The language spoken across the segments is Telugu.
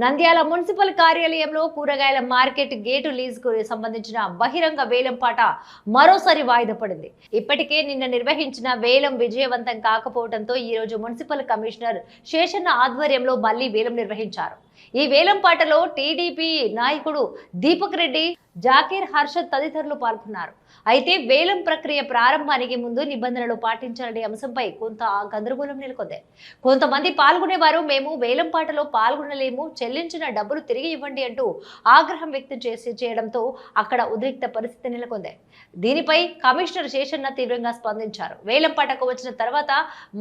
నంద్యాల మున్సిపల్ కార్యాలయంలో కూరగాయల మార్కెట్ గేటు లీజుకు సంబంధించిన బహిరంగ వేలంపాట మరోసారి వాయిదా పడింది. ఇప్పటికే నిన్న నిర్వహించిన వేలం విజయవంతం కాకపోవడంతో ఈ రోజు మున్సిపల్ కమిషనర్ శేషన్న ఆధ్వర్యంలో మళ్లీ వేలం నిర్వహించారు. ఈ వేలంపాటలో టీడీపీ నాయకుడు దీపక్ రెడ్డి, జాకీర్, హర్షద్ తదితరులు పాల్గొన్నారు. అయితే వేలం ప్రక్రియ ప్రారంభానికి ముందు నిబంధనలు పాటించాలనే అంశంపై కొంత గందరగోళం నెలకొంది. కొంతమంది పాల్గొనేవారు మేము వేలంపాటలో పాల్గొనలేము, చెల్లించిన డబ్బులు తిరిగి ఇవ్వండి అంటూ ఆగ్రహం వ్యక్తం చేయడంతో అక్కడ ఉద్రిక్త పరిస్థితి నెలకొంది. దీనిపై కమిషనర్ శేషన్న తీవ్రంగా స్పందించారు. వేలంపాటకు వచ్చిన తర్వాత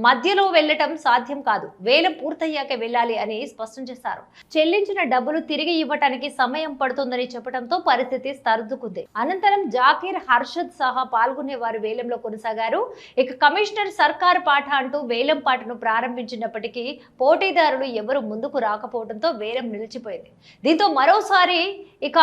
మధ్యలో వెళ్లటం సాధ్యం కాదు, వేలం పూర్తయ్యాక వెళ్ళాలి అని స్పష్టం చేశారు. చెల్లించిన డబ్బులు తిరిగి ఇవ్వటానికి సమయం పడుతుందని చెప్పడంతో పరిస్థితి సర్దుకుంది. అనంతరం జాకీర్, హర్షద్ సహా పాల్గొనే వారు వేలంలో కొనసాగారు. ఇక కమిషనర్ సర్కార్ పాఠ అంటూ వేలం పాటను ప్రారంభించినప్పటికీ పోటీదారులు ఎవరు ముందుకు రాకపోవడంతో వేలం నిలిచిపోయింది. దీంతో మరోసారి ఇక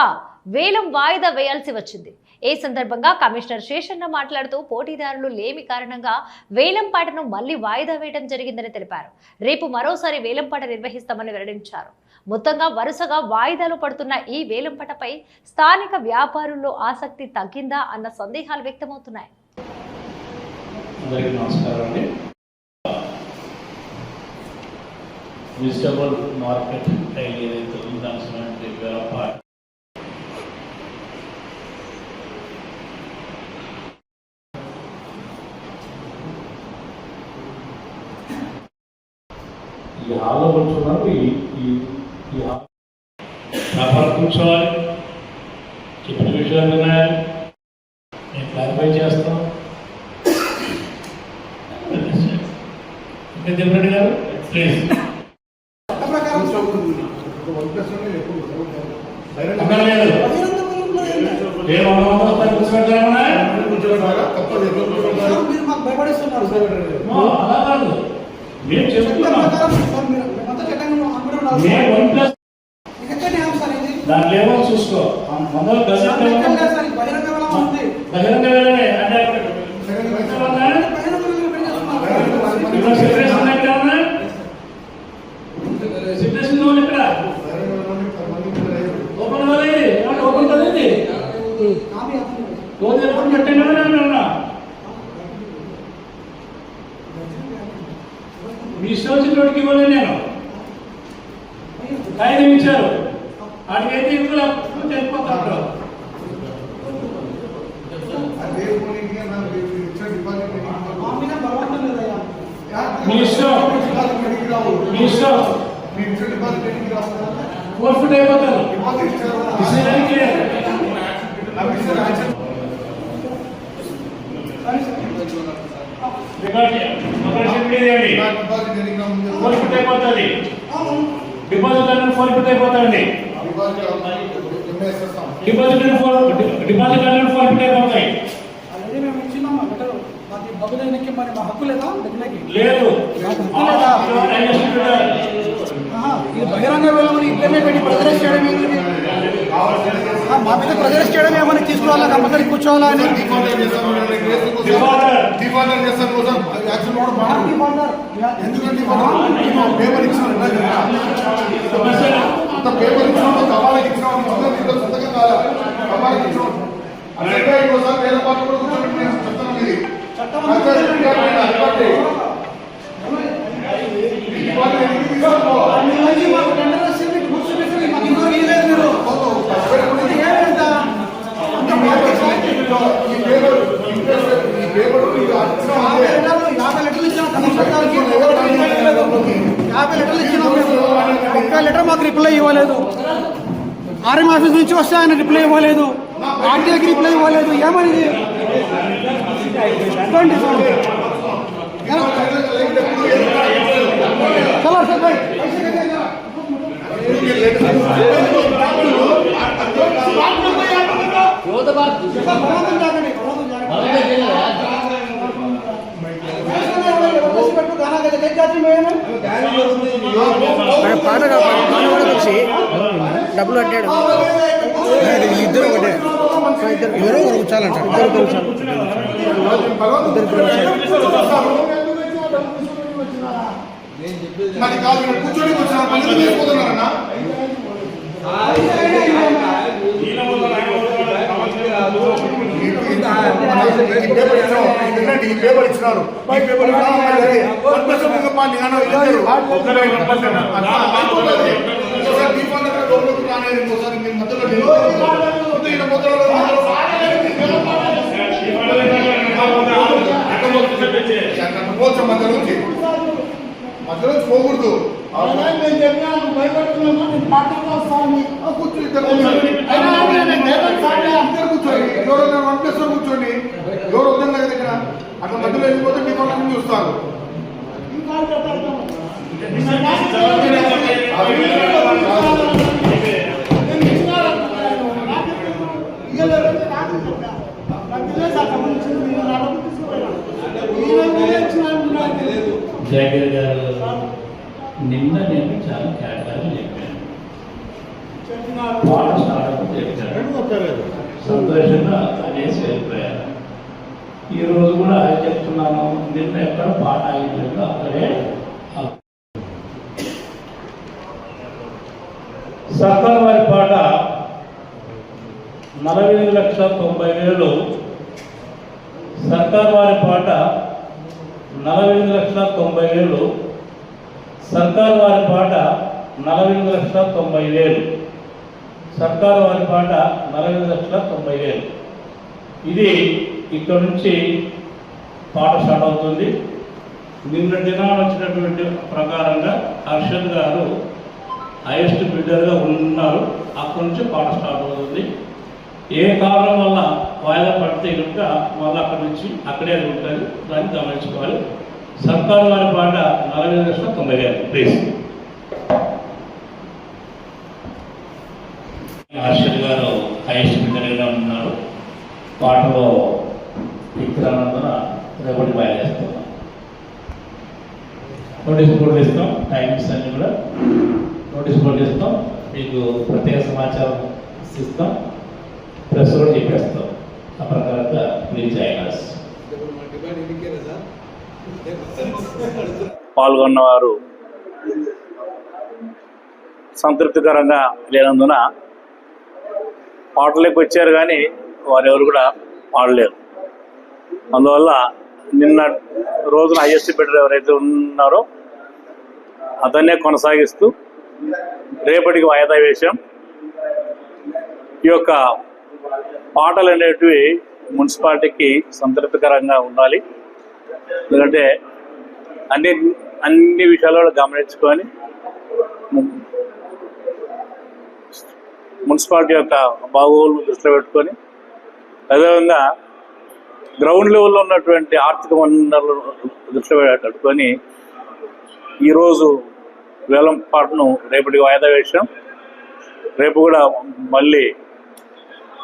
వేలం వాయిదా వేయాల్సి వచ్చింది. ఈ సందర్భంగా కమిషనర్ శేషన్న మాట్లాడుతూ పోటీదారులు లేమి కారణంగా వేలంపాటను మళ్లీ వాయిదా వేయడం జరిగిందని తెలిపారు. రేపు మరోసారి వేలంపాట నిర్వహిస్తామని వెల్లడించారు. మొత్తంగా వరుసగా వాయిదాలు పడుతున్న ఈ వేలంపాటపై స్థానిక వ్యాపారుల్లో ఆసక్తి తగ్గిందా అన్న సందేహాలు వ్యక్తమవుతున్నాయి. ఈ హాల్లో కూర్చున్నారు, ఈ వ్యాపారం కూర్చోవాలి, చెప్పిన విషయాలు వినాలి, నేను క్లారిఫై చేస్తాం. ఇంకా చెప్పండి గారు ప్లీజ్. అలా కాదు, మేము చెప్తున్నాం దాంట్లో ఏమో చూసుకో. మొదలు బహిరంగ వేళనే అంటే సిట్యుయేషన్ ఇక్కడ ఓపెన్ కదండి, ఓపెన్ కదండి, రోజు ఎప్పుడు పెట్టండి ఉన్నా మీ ఇష్టం వచ్చినోడికి ఇవ్వలేదు. నేను కాగితం ఇచ్చారు, వాటికైతే ఇప్పుడు తెలిపోతాడు. మీ ఇష్టం, మీ ఇష్టం, ఫోర్ఫిట్ అయిపోతారు. ఫోర్ఫిట్ అయిపోతుంది, డిపాజిట్ అనేది ఫోర్ఫిట్ అయిపోతాయండి. డిపాజిట్ అనేది ఫోర్ఫిట్ అయిపోతాయి. లేదు, బహిరంగ వేళమని ఇట్లనే పెట్టి ప్రజరెస్ట్ చేయడం ఏంటి? మా మీద ప్రజరెస్ట్ చేయడం ఏమని తీసుకోవాలా, కంపల్సరీ కూర్చోవాలా అని ఎందుకంటే పేపర్ ఇచ్చిన పేపర్ ఇచ్చిన కవాలకి ఇచ్చిన సంతకం కాదా, కవాలకి ఇచ్చిన ఇంకోసారి వేల పాటు కూడా కూర్చోబెట్టి చెప్తాను. ఇది లెటర్ మాకు రిప్లై ఇవ్వలేదు. ఆర్ఎం ఆఫీస్ నుంచి వస్తే ఆయన రిప్లై ఇవ్వలేదు, ఆర్టీఐకి రిప్లై ఇవ్వలేదు. ఏమని డబ్బులు కట్టాడు. ఇద్దరు ఒకటే, ఎవరో కూర్చాలంటారు, ఇద్దరు కూర్చాలి. కూర్చొని కూర్చున్నారు. ఈ పేపర్ వన్ ప్లస్ ఒక పార్టీ ఒక్కరే పంపిస్తాను. ఒకసారి దీపావళి దగ్గర లోపలికి రానేది ఇంకోసారి మీరు మధ్యలో ఈయన మొదలు పోవచ్చు మధ్య నుంచి పోకూడదు కూర్చొని కూర్చోండి ఎవరో వన్ ప్లస్ కూర్చోండి ఎవరు వద్దాం కదా దగ్గర అట్లా మధ్యలో వెళ్ళిపోతే మీ వాళ్ళని చూస్తారు జగన్ గారు నిన్న నేను చాలా కేటగానే చెప్పాను. పాట స్టార్ట్ చెప్పాను, సంతోషంగా అనేసి వెళ్ళిపోయారు. ఈ రోజు కూడా చెప్తున్నాను, నిన్న ఎక్కడ పాట ఆగిపోయిందో అక్కడే సర్కార్ వారి పాట 48,90,000. సర్కార్ వారి పాట 48,90,000. సర్కార్ వారి పాట 48,90,000. సర్కార్ వారి పాట 48,90,000. ఇది ఇక్కడ నుంచి పాట స్టార్ట్ అవుతుంది. నిన్న దినాలు వచ్చినటువంటి ప్రకారంగా హర్షద్ గారు హైయెస్ట్ బిడ్డర్గా ఉన్నారు. అక్కడి నుంచి పాట స్టార్ట్ అవుతుంది. ఏ కారణం వల్ల వాయిదా పడితే కనుక మళ్ళీ అక్కడి నుంచి అక్కడే ఉంటుంది, దాన్ని గమనించుకోవాలి. సర్కారు వారి పాట 48,90,000 ప్లీజ్. హర్షద్ గారు హైయెస్ట్ బిడ్డర్గా ఉన్నారు. పాటలో ఇచ్చినందున రేపటి బయలుదేరుతున్నాం. నోటీస్ బోర్డు ఇస్తాం, టైమింగ్స్ అన్ని కూడా నోటీస్ బోర్డు ఇస్తాం, మీకు ప్రత్యేక సమాచారం ఇస్తాం, ప్రెస్ కూడా చెప్పేస్తాం. ఆ ప్రకారంగా ప్లీజ్ జాయిన్ us. పాల్గొన్నవారు సంతృప్తికరంగా లేనందున పాటలోకి వచ్చారు, కానీ వారెవరు కూడా పాడలేరు. అందువల్ల నిన్న రోజున హైయెస్ట్ బిడ్డర్ ఎవరైతే ఉన్నారో అతన్నే కొనసాగిస్తూ రేపటికి వాయిదా వేశాం. ఈ యొక్క పాటలు అనేటివి మున్సిపాలిటీకి సంతృప్తికరంగా ఉండాలి. ఎందుకంటే అన్ని విషయాలలో గమనించుకొని మున్సిపాలిటీ యొక్క బాగోగులు దృష్టిలో పెట్టుకొని, అదేవిధంగా గ్రౌండ్ లెవెల్లో ఉన్నటువంటి ఆర్థిక వనరులు దృష్టిలో పెట్టుకొని ఈరోజు వేలం పాటను రేపటికి వాయిదా వేసాం. రేపు కూడా మళ్ళీ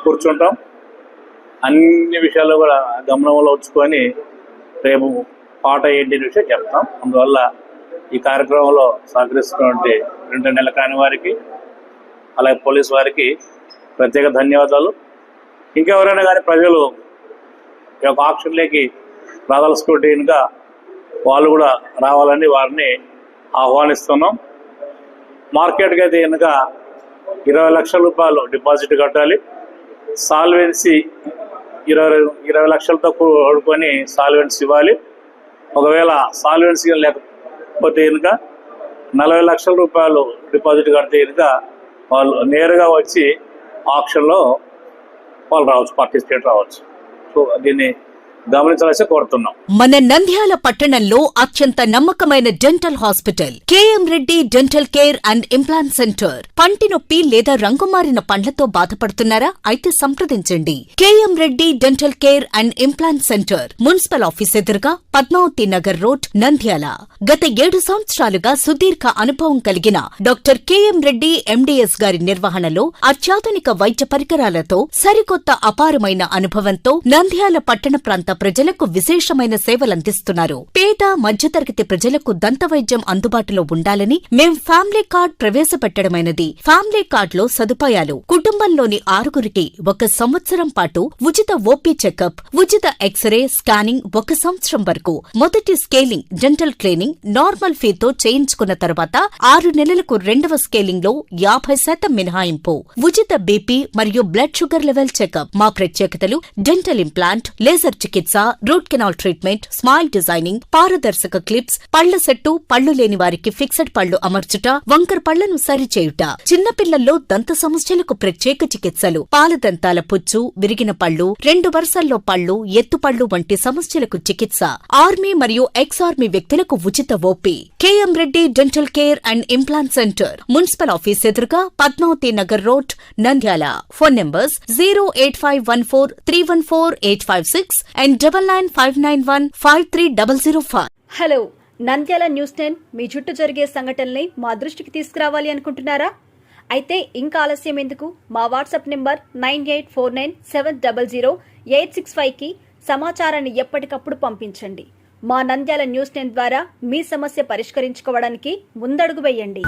కూర్చుంటాం. అన్ని విషయాలు కూడా గమనంలో ఉంచుకొని రేపు పాట ఏంటి అనే విషయం చెప్తాం. అందువల్ల ఈ కార్యక్రమంలో సహకరిస్తున్నటువంటి రెండు నెలల కాని వారికి, అలాగే పోలీసు వారికి ప్రత్యేక ధన్యవాదాలు. ఇంకెవరైనా కానీ ప్రజలు ఈ యొక్క ఆక్షన్లోకి రాదలుచుకుంటేగా వాళ్ళు కూడా రావాలని వారిని ఆహ్వానిస్తున్నాం. మార్కెట్కి అయితే కనుక 20 లక్షల రూపాయలు డిపాజిట్ కట్టాలి. సాల్వెన్సీ 20 లక్షలతో కూడుకొని సాల్వెన్సీ ఇవ్వాలి. ఒకవేళ సాల్వెన్సీ లేకపోతే కనుక 40 లక్షల రూపాయలు డిపాజిట్ కడితే కనుక వాళ్ళు నేరుగా వచ్చి ఆక్షన్లో వాళ్ళు రావచ్చు, పార్టిసిపేట్ రావచ్చు. సో దీన్ని గమనించాల్సి కోరుతున్నాం. మన నంద్యాల పట్టణంలో అత్యంత నమ్మకమైన dental hospital KM Reddy dental care and implant centre. పంటి నొప్పి లేదా రంగుమారిన పండ్లతో బాధపడుతున్నారా? అయితే సంప్రదించండి. KM Reddy dental care and implant centre, municipal office ఎదురుగా, పద్మావతి నగర్ రోడ్, నంద్యాల. గత 7 సంవత్సరాలుగా సుదీర్ఘ అనుభవం కలిగిన డాక్టర్ కేఎం రెడ్డి ఎండిఎస్ గారి నిర్వహణలో అత్యాధునిక వైద్య పరికరాలతో సరికొత్త అపారమైన అనుభవంతో నంద్యాల పట్టణ ప్రాంత ప్రజలకు విశేషమైన సేవలందిస్తున్నారు. పేద మధ్యతరగతి ప్రజలకు దంతవైద్యం అందుబాటులో ఉండాలని మేం ఫ్యామిలీ కార్డ్ ప్రవేశపెట్టడమైనది. ఫ్యామిలీ కార్డ్ లో సదుపాయాలు: కుటుంబంలోని 6గురికి 1 సంవత్సరం పాటు ఉచిత ఓపీ చెకప్, ఉచిత ఎక్స్రే స్కానింగ్ 1 సంవత్సరం వరకు, మొదటి స్కేలింగ్ డెంటల్ క్లీనింగ్ నార్మల్ ఫీతో చేయించుకున్న తర్వాత 6 నెలలకు 2వ స్కేలింగ్ లో 50% మినహాయింపు, ఉచిత బీపీ మరియు బ్లడ్ షుగర్ లెవెల్ చెకప్. మా ప్రత్యేకతలు: డెంటల్ ఇంప్లాంట్, లేజర్ చికిత్స, చికిత్స, root canal treatment, smile designing, పారదర్శక క్లిప్స్, పళ్ల సెట్టు, పళ్లు లేని వారికి ఫిక్సెడ్ పళ్లు అమర్చుట, వంకర పళ్లను సరిచేయుట, చిన్నపిల్లల్లో దంత సమస్యలకు ప్రత్యేక చికిత్సలు, పాలదంతాల పుచ్చు, విరిగిన పళ్లు, 2 వరుసల్లో పళ్లు, ఎత్తుపళ్లు వంటి సమస్యలకు చికిత్స, ఆర్మీ మరియు ఎక్స్-ఆర్మీ వ్యక్తులకు ఉచిత OP. KM Reddy dental care and implant centre, municipal office ఎదురుగా, Padmavati Nagar road, Nandyal. Phone numbers 08514314856 and 9959153005. Hello, Nandyal news 10 మీ చుట్టూ జరిగే సంఘటనల్ని మా దృష్టికి తీసుకురావాలి అనుకుంటున్నారా? అయితే ఇంకా ఆలస్యం ఎందుకు? మా వాట్సాప్ నెంబర్ 9849700865కి సమాచారాన్ని ఎప్పటికప్పుడు పంపించండి. మా నంద్యాల న్యూస్ 10 ద్వారా మీ సమస్య పరిష్కరించుకోవడానికి ముందడుగు వేయండి.